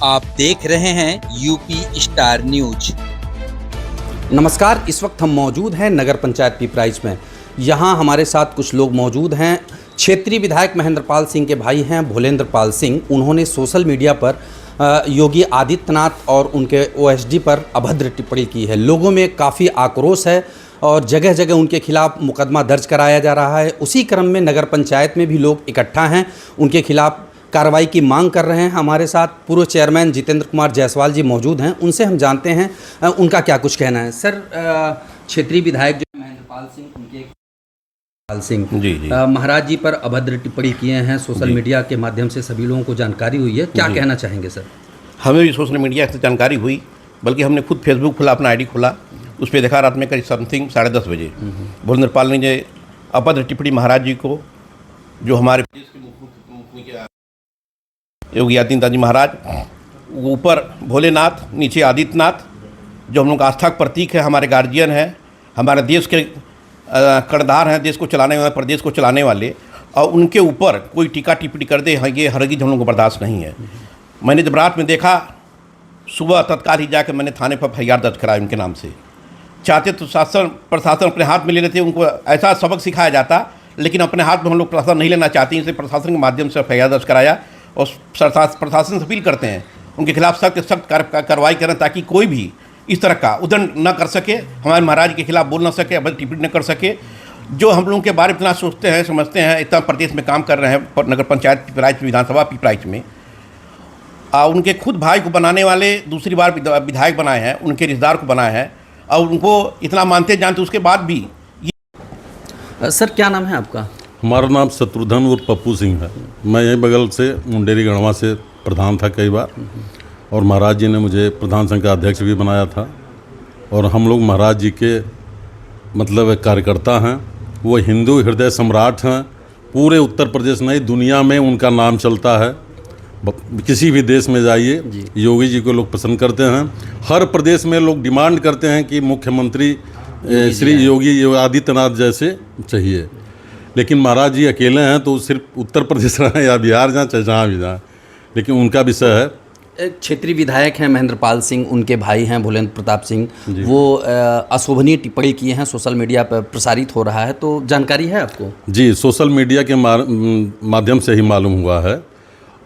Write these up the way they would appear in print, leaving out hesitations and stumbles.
आप देख रहे हैं यूपी स्टार न्यूज। नमस्कार, इस वक्त हम मौजूद हैं नगर पंचायत पिपराइच में। यहाँ हमारे साथ कुछ लोग मौजूद हैं। क्षेत्रीय विधायक महेंद्रपाल सिंह के भाई हैं भोलेंद्र पाल सिंह। उन्होंने सोशल मीडिया पर योगी आदित्यनाथ और उनके ओएसडी पर अभद्र टिप्पणी की है। लोगों में काफ़ी आक्रोश है और जगह जगह उनके खिलाफ मुकदमा दर्ज कराया जा रहा है। उसी क्रम में नगर पंचायत में भी लोग इकट्ठा हैं, उनके खिलाफ कार्रवाई की मांग कर रहे हैं। हमारे साथ पूर्व चेयरमैन जितेंद्र कुमार जायसवाल जी मौजूद हैं, उनसे हम जानते हैं उनका क्या कुछ कहना है। सर, क्षेत्रीय विधायक जो महेंद्रपाल सिंह, उनके पाल सिंह जी महाराज जी पर अभद्र टिप्पणी किए हैं, सोशल मीडिया के माध्यम से सभी लोगों को जानकारी हुई है। क्या कहना चाहेंगे सर? हमें भी सोशल मीडिया से जानकारी हुई, बल्कि हमने खुद फेसबुक खोला, अपना आईडी खोला, उस पर देखा रात में करीब समथिंग 10:30 बजे भोलेंद्र पाल ने अभद्र टिप्पणी महाराज जी को, जो हमारे योगी आदित्यनाथ जी महाराज, ऊपर भोलेनाथ, नीचे आदित्यनाथ, जो हम लोग आस्था का प्रतीक है, हमारे गार्जियन हैं, हमारे देश के कर्णधार हैं, देश को चलाने वाले, प्रदेश को चलाने वाले, और उनके ऊपर कोई टीका टिप्पणी कर दे, ये हरगिज हम लोग को बर्दाश्त नहीं है। मैंने जब रात में देखा, सुबह तत्काल ही जाकर मैंने थाने पर FIR दर्ज कराया उनके नाम से। चाहते तो प्रशासन अपने हाथ में ले लेते, उनको ऐसा सबक सिखाया जाता, लेकिन अपने हाथ में हम लोग प्रशासन नहीं लेना चाहते, इसलिए प्रशासन के माध्यम से FIR दर्ज कराया और प्रशासन से अपील करते हैं उनके खिलाफ सख्त सख्त कार्रवाई करें, ताकि कोई भी इस तरह का उद्दंड न कर सके, हमारे महाराज के खिलाफ बोल न सके, अभद्र टिप्पणी न कर सके। जो हम लोगों के बारे में इतना सोचते हैं, समझते हैं, इतना प्रदेश में काम कर रहे हैं, नगर पंचायत पिपराइच, विधानसभा पिपराइच में, उनके खुद भाई को बनाने वाले दूसरी बार विधायक बनाए हैं, उनके रिश्तेदार को बनाए हैं, और उनको इतना मानते जानते उसके बाद भी सर, क्या नाम है आपका? हमारा नाम शत्रुघ्न और पप्पू सिंह है। मैं यहीं बगल से मुंडेरी गढ़वा से प्रधान था कई बार, और महाराज जी ने मुझे प्रधान संघ का अध्यक्ष भी बनाया था। और हम लोग महाराज जी के मतलब कार्यकर्ता हैं। वो हिंदू हृदय सम्राट हैं। पूरे उत्तर प्रदेश नहीं, दुनिया में उनका नाम चलता है। किसी भी देश में जाइए, योगी जी को लोग पसंद करते हैं। हर प्रदेश में लोग डिमांड करते हैं कि मुख्यमंत्री श्री योगी आदित्यनाथ जैसे चाहिए। लेकिन महाराज जी अकेले हैं, तो सिर्फ उत्तर प्रदेश रहें या बिहार जाएँ, चाहे जहाँ भी जाएँ, लेकिन उनका विषय है। क्षेत्रीय विधायक हैं महेंद्रपाल सिंह, उनके भाई हैं भोलेंद्र प्रताप सिंह, वो अशोभनीय टिप्पणी किए हैं, सोशल मीडिया पर प्रसारित हो रहा है, तो जानकारी है आपको? जी, सोशल मीडिया के माध्यम से ही मालूम हुआ है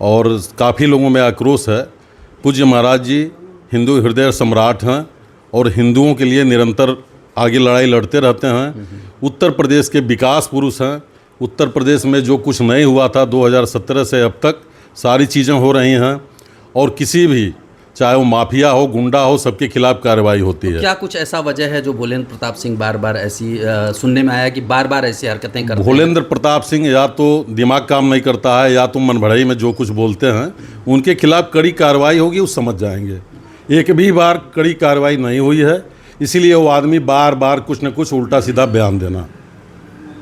और काफ़ी लोगों में आक्रोश है। पूज्य महाराज जी हिंदू हृदय सम्राट हैं और हिंदुओं के लिए निरंतर आगे लड़ाई लड़ते रहते हैं। उत्तर प्रदेश के विकास पुरुष हैं। उत्तर प्रदेश में जो कुछ नहीं हुआ था 2017 से अब तक सारी चीज़ें हो रही हैं, और किसी भी, चाहे वो माफिया हो, गुंडा हो, सबके खिलाफ कार्रवाई होती है। क्या कुछ ऐसा वजह है जो भोलेंद्र प्रताप सिंह बार बार ऐसी सुनने में आया कि बार बार ऐसी हरकतें करते हैं? भोलेंद्र प्रताप सिंह या तो दिमाग काम नहीं करता है, या तो मन भड़ाई में जो कुछ बोलते हैं, उनके खिलाफ कड़ी कार्रवाई होगी, उस समझ जाएंगे। एक भी बार कड़ी कार्रवाई नहीं हुई है, इसीलिए वो आदमी बार बार कुछ न कुछ उल्टा सीधा बयान देना,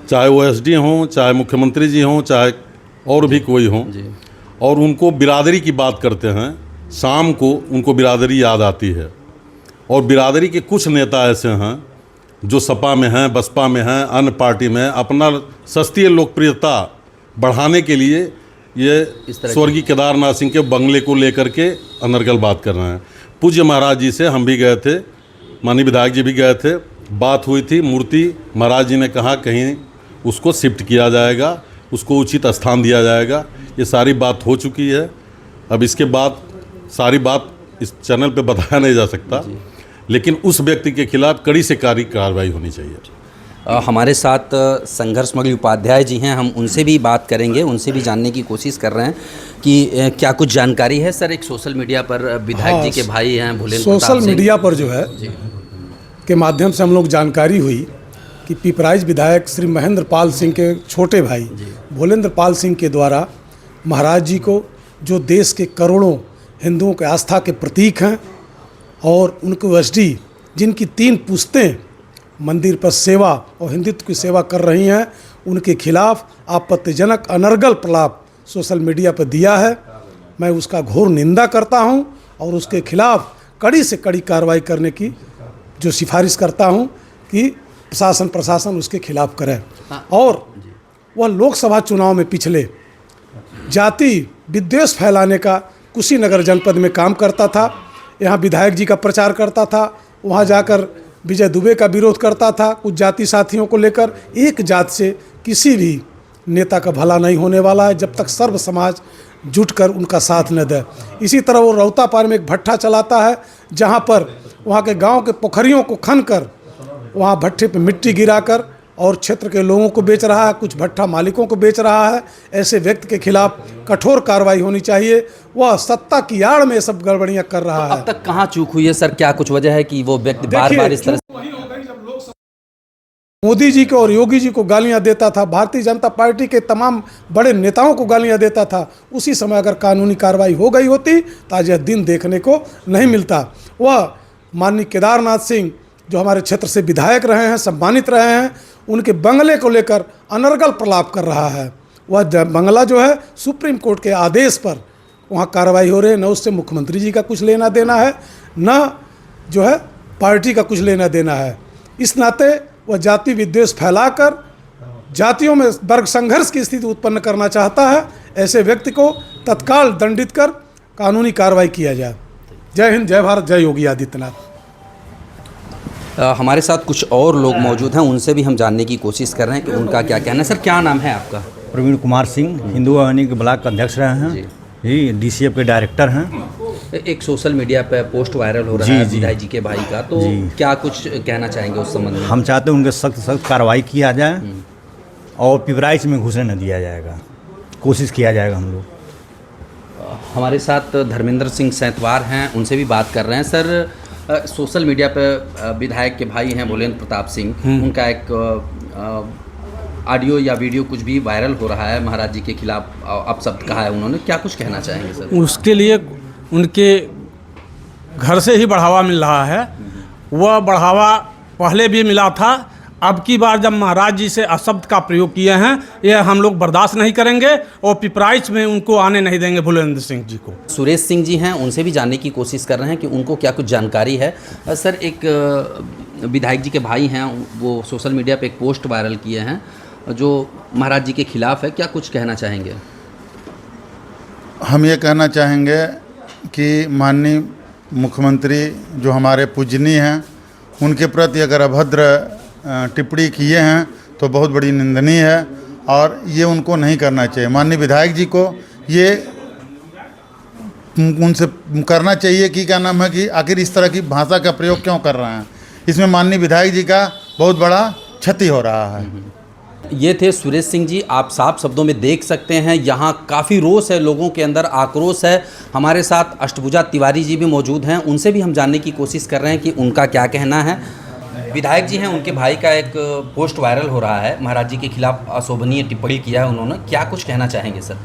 चाहे OSD हों, चाहे मुख्यमंत्री जी हों, चाहे और भी कोई हों। और उनको बिरादरी की बात करते हैं, शाम को उनको बिरादरी याद आती है। और बिरादरी के कुछ नेता ऐसे हैं जो सपा में हैं, बसपा में हैं, अन्य पार्टी में, अपना सस्ती लोकप्रियता बढ़ाने के लिए ये स्वर्गीय केदारनाथ सिंह के बंगले को लेकर के अनर्गल बात कर रहे हैं। पूज्य महाराज जी से हम भी गए थे, माननीय विधायक जी भी गए थे, बात हुई थी। मूर्ति महाराज जी ने कहा कहीं उसको शिफ्ट किया जाएगा, उसको उचित स्थान दिया जाएगा। ये सारी बात हो चुकी है। अब इसके बाद सारी बात इस चैनल पे बताया नहीं जा सकता, लेकिन उस व्यक्ति के खिलाफ कड़ी से कड़ी कार्रवाई होनी चाहिए। हमारे साथ संघर्षमणि उपाध्याय जी हैं, हम उनसे भी बात करेंगे, उनसे भी जानने की कोशिश कर रहे हैं कि क्या कुछ जानकारी है। सर, एक सोशल मीडिया पर विधायक जी के भाई हैं भोलेंद्र प्रताप सिंह, सोशल मीडिया पर जो है के माध्यम से हम लोग जानकारी हुई कि पिपराइच विधायक श्री महेंद्रपाल सिंह के छोटे भाई भोलेंद्र पाल सिंह के द्वारा महाराज जी को, जो देश के करोड़ों हिंदुओं के आस्था के प्रतीक हैं, और उनके OSD जिनकी 3 पुश्तें मंदिर पर सेवा और हिंदुत्व की सेवा कर रही हैं, उनके खिलाफ आपत्तिजनक अनर्गल प्रलाप सोशल मीडिया पर दिया है। मैं उसका घोर निंदा करता हूं और उसके खिलाफ कड़ी से कड़ी कार्रवाई करने की जो सिफारिश करता हूं कि प्रशासन उसके खिलाफ करे। और वह लोकसभा चुनाव में पिछले जाति विद्वेष फैलाने का कुशीनगर जनपद में काम करता था। यहाँ विधायक जी का प्रचार करता था, वहाँ जाकर विजय दुबे का विरोध करता था कुछ जाति साथियों को लेकर। एक जात से किसी भी नेता का भला नहीं होने वाला है जब तक सर्व समाज जुटकर उनका साथ न दे। इसी तरह वो रौतापार में एक भट्ठा चलाता है, जहाँ पर वहाँ के गांव के पोखरियों को खनकर वहाँ भट्ठे पे मिट्टी गिराकर और क्षेत्र के लोगों को बेच रहा है, कुछ भट्ठा मालिकों को बेच रहा है। ऐसे व्यक्ति के खिलाफ कठोर कार्रवाई होनी चाहिए। वह सत्ता की आड़ में ये सब गड़बड़ियाँ कर रहा है। अब तक कहाँ चूक हुई है सर? क्या कुछ वजह है कि वो व्यक्ति बार बार इस तरह से मोदी जी को और योगी जी को गालियां देता था, भारतीय जनता पार्टी के तमाम बड़े नेताओं को गालियां देता था? उसी समय अगर कानूनी कार्रवाई हो गई होती तो आज यह दिन देखने को नहीं मिलता। वह माननीय केदारनाथ सिंह जो हमारे क्षेत्र से विधायक रहे हैं, सम्मानित रहे हैं, उनके बंगले को लेकर अनर्गल प्रलाप कर रहा है। वह बंगला जो है सुप्रीम कोर्ट के आदेश पर वहाँ कार्रवाई हो रही है। न उससे मुख्यमंत्री जी का कुछ लेना देना है, न जो है पार्टी का कुछ लेना देना है। इस नाते वह जाति विद्वेष फैलाकर जातियों में वर्ग संघर्ष की स्थिति उत्पन्न करना चाहता है। ऐसे व्यक्ति को तत्काल दंडित कर कानूनी कार्रवाई किया जाए। जय हिंद, जय भारत, जय योगी आदित्यनाथ। हमारे साथ कुछ और लोग मौजूद हैं, उनसे भी हम जानने की कोशिश कर रहे हैं कि उनका क्या कहना है। सर क्या नाम है आपका? प्रवीण कुमार सिंह, हिंदू आवानी के ब्लॉक अध्यक्ष रहे हैं जी, DCF के डायरेक्टर हैं। एक सोशल मीडिया पे पोस्ट वायरल हो रहा है विधायक जी के भाई का, तो क्या कुछ कहना चाहेंगे उस संबंध में? हम चाहते हैं उनके सख्त कार्रवाई किया जाए और पिपराइच में घुसने न दिया जाएगा, कोशिश किया जाएगा हम लोग। हमारे साथ धर्मेंद्र सिंह सैतवार हैं, उनसे भी बात कर रहे हैं। सर सोशल मीडिया पे विधायक के भाई हैं भोलेंद्र प्रताप सिंह, उनका एक ऑडियो या वीडियो कुछ भी वायरल हो रहा है, महाराज जी के खिलाफ अपशब्द कहा है उन्होंने, क्या कुछ कहना चाहेंगे सर? उसके लिए उनके घर से ही बढ़ावा मिल रहा है। वह बढ़ावा पहले भी मिला था, अब की बार जब महाराज जी से अशब्द का प्रयोग किए हैं, यह हम लोग बर्दाश्त नहीं करेंगे और पिपराइच में उनको आने नहीं देंगे भोलेंद्र सिंह जी को। सुरेश सिंह जी हैं, उनसे भी जानने की कोशिश कर रहे हैं कि उनको क्या कुछ जानकारी है। सर एक विधायक जी के भाई हैं, वो सोशल मीडिया पे एक पोस्ट वायरल किए हैं जो महाराज जी के खिलाफ है, क्या कुछ कहना चाहेंगे? हम ये कहना चाहेंगे कि माननीय मुख्यमंत्री जो हमारे पूजनीय हैं, उनके प्रति अगर अभद्र टिप्पणी किए हैं तो बहुत बड़ी निंदनीय है और ये उनको नहीं करना चाहिए। माननीय विधायक जी को ये उनसे करना चाहिए कि क्या नाम है कि आखिर इस तरह की भाषा का प्रयोग क्यों कर रहे हैं। इसमें माननीय विधायक जी का बहुत बड़ा क्षति हो रहा है। ये थे सुरेश सिंह जी। आप साफ शब्दों में देख सकते हैं, यहाँ काफ़ी रोष है, लोगों के अंदर आक्रोश है। हमारे साथ अष्टभुजा तिवारी जी भी मौजूद हैं, उनसे भी हम जानने की कोशिश कर रहे हैं कि उनका क्या कहना है। विधायक जी हैं, उनके भाई का एक पोस्ट वायरल हो रहा है, महाराज जी के खिलाफ अशोभनीय टिप्पणी किया है उन्होंने, क्या कुछ कहना चाहेंगे सर?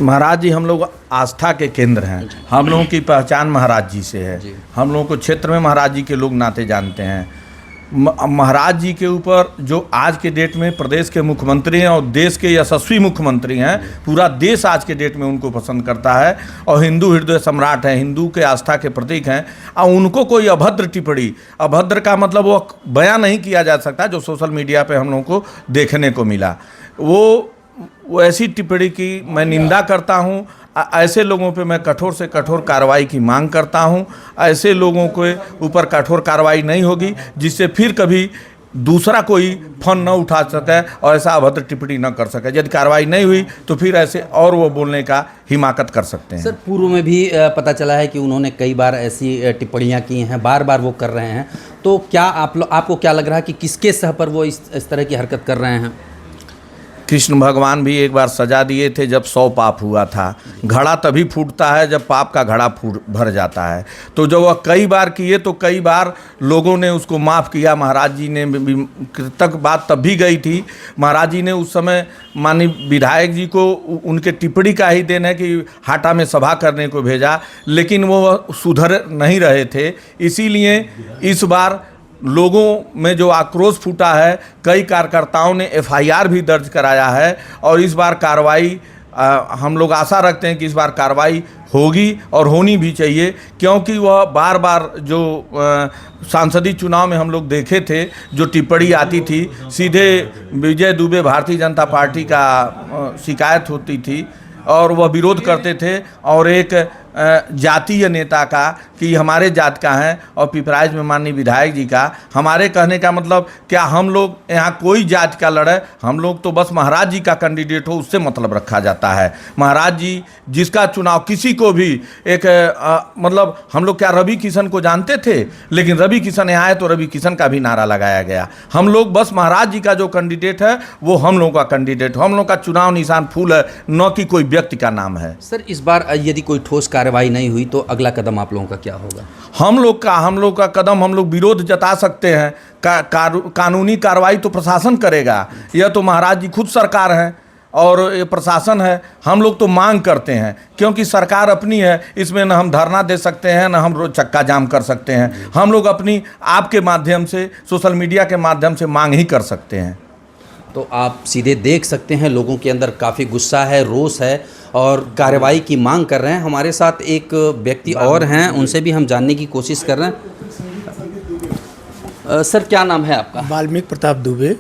महाराज जी हम लोग आस्था के केंद्र हैं, हम लोगों की पहचान महाराज जी से है। हम लोगों को क्षेत्र में महाराज जी के लोग नाते जानते हैं। महाराज जी के ऊपर जो आज के डेट में प्रदेश के मुख्यमंत्री हैं और देश के यशस्वी मुख्यमंत्री हैं, पूरा देश आज के डेट में उनको पसंद करता है और हिंदू हृदय सम्राट हैं, हिंदू के आस्था के प्रतीक हैं। और उनको कोई अभद्र टिप्पणी, अभद्र का मतलब वो बयान नहीं किया जा सकता जो सोशल मीडिया पे हम लोगों को देखने को मिला। वो ऐसी टिप्पणी की मैं निंदा करता हूँ। ऐसे लोगों पे मैं कठोर से कठोर कार्रवाई की मांग करता हूं। ऐसे लोगों के ऊपर कठोर कार्रवाई नहीं होगी जिससे फिर कभी दूसरा कोई फोन न उठा सके और ऐसा अभद्र टिप्पणी न कर सके। यदि कार्रवाई नहीं हुई तो फिर ऐसे और वो बोलने का हिमाकत कर सकते हैं। सर पूर्व में भी पता चला है कि उन्होंने कई बार ऐसी टिप्पणियां की हैं, बार बार वो कर रहे हैं, तो क्या आपको क्या लग रहा है कि किसके सह पर वो इस तरह की हरकत कर रहे हैं? कृष्ण भगवान भी एक बार सजा दिए थे जब 100 पाप हुआ था। घड़ा तभी फूटता है जब पाप का घड़ा भर जाता है। तो जब वह कई बार किए तो कई बार लोगों ने उसको माफ़ किया। महाराज जी ने तक बात तब भी गई थी। महाराज जी ने उस समय माननीय विधायक जी को उनके टिप्पणी का ही देन है कि हाटा में सभा करने को भेजा, लेकिन वो सुधर नहीं रहे थे। इसीलिए इस बार लोगों में जो आक्रोश फूटा है, कई कार्यकर्ताओं ने FIR भी दर्ज कराया है और इस बार कार्रवाई हम लोग आशा रखते हैं कि इस बार कार्रवाई होगी और होनी भी चाहिए, क्योंकि वह बार बार जो सांसदीय चुनाव में हम लोग देखे थे जो टिप्पणी आती थी, सीधे विजय दुबे भारतीय जनता पार्टी का शिकायत होती थी और वह विरोध करते थे और एक जातीय नेता का कि हमारे जात का है और पिपराइच में माननीय विधायक जी का। हमारे कहने का मतलब क्या हम लोग यहाँ कोई जात का लड़े, हम लोग तो बस महाराज जी का कैंडिडेट हो उससे मतलब रखा जाता है। महाराज जी जिसका चुनाव किसी को भी एक मतलब हम लोग क्या रवि किशन को जानते थे, लेकिन रवि किशन यहाँ आए तो रवि किशन का भी नारा लगाया गया। हम लोग बस महाराज जी का जो कैंडिडेट है वो हम लोगों का कैंडिडेट, हम लोग का चुनाव निशान फूल है, न कि कोई व्यक्ति का नाम है। सर इस बार यदि कोई ठोस कार्रवाई नहीं हुई तो अगला कदम आप लोगों का क्या होगा? हम लोग का कदम, हम लोग विरोध जता सकते हैं। कानूनी कार्रवाई तो प्रशासन करेगा, यह तो महाराज जी खुद सरकार है और ये प्रशासन है। हम लोग तो मांग करते हैं क्योंकि सरकार अपनी है, इसमें न हम धरना दे सकते हैं न हम रोज चक्का जाम कर सकते हैं। हम लोग अपनी आपके माध्यम से, सोशल मीडिया के माध्यम से मांग ही कर सकते हैं। तो आप सीधे देख सकते हैं लोगों के अंदर काफ़ी गुस्सा है, रोष है और कार्रवाई की मांग कर रहे हैं। हमारे साथ एक व्यक्ति और हैं, उनसे भी हम जानने की कोशिश कर रहे हैं। सर क्या नाम है आपका? वाल्मीकि प्रताप दुबे।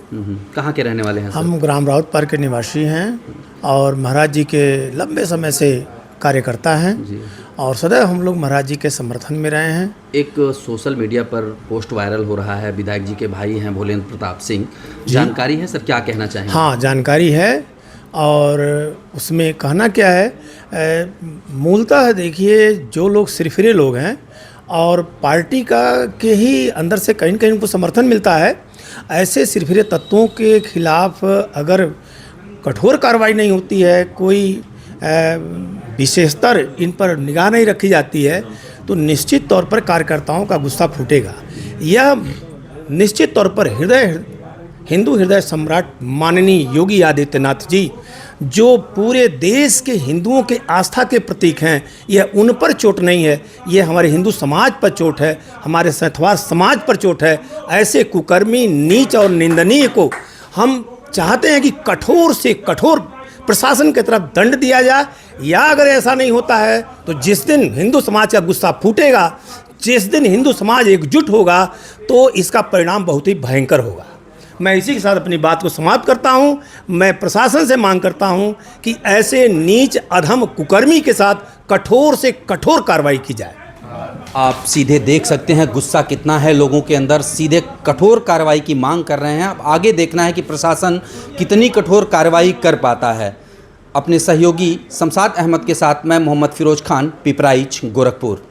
कहाँ के रहने वाले हैं सर? हम ग्राम राउत पार्क के निवासी हैं और महाराज जी के लंबे समय से कार्यकर्ता हैं और सदैव हम लोग महाराज जी के समर्थन में रहे हैं। एक सोशल मीडिया पर पोस्ट वायरल हो रहा है, विधायक जी के भाई हैं भोलेंद्र प्रताप सिंह, जानकारी है सर, क्या कहना चाहेंगे? हाँ जानकारी है और उसमें कहना क्या है, मूलतः देखिए जो लोग सिरफिरे लोग हैं और पार्टी का के ही अंदर से कहीं न कहीं उनको समर्थन मिलता है, ऐसे सिरफिरे तत्वों के खिलाफ अगर कठोर कार्रवाई नहीं होती है, कोई विशेषतर इन पर निगाह नहीं रखी जाती है, तो निश्चित तौर पर कार्यकर्ताओं का गुस्सा फूटेगा। यह निश्चित तौर पर हिंदू हृदय सम्राट माननीय योगी आदित्यनाथ जी जो पूरे देश के हिंदुओं के आस्था के प्रतीक हैं, यह उन पर चोट नहीं है, यह हमारे हिंदू समाज पर चोट है, हमारे सैंथवार समाज पर चोट है। ऐसे कुकर्मी, नीच और निंदनीय को हम चाहते हैं कि कठोर से कठोर प्रशासन की तरफ दंड दिया जाए, या अगर ऐसा नहीं होता है तो जिस दिन हिंदू समाज का गुस्सा फूटेगा, जिस दिन हिंदू समाज एकजुट होगा, तो इसका परिणाम बहुत ही भयंकर होगा। मैं इसी के साथ अपनी बात को समाप्त करता हूं। मैं प्रशासन से मांग करता हूं कि ऐसे नीच अधम कुकर्मी के साथ कठोर से कठोर कार्रवाई की जाए। आप सीधे देख सकते हैं गुस्सा कितना है लोगों के अंदर, सीधे कठोर कार्रवाई की मांग कर रहे हैं। अब आगे देखना है कि प्रशासन कितनी कठोर कार्रवाई कर पाता है। अपने सहयोगी शमशाद अहमद के साथ मैं मोहम्मद फिरोज खान, पिपराइच, गोरखपुर।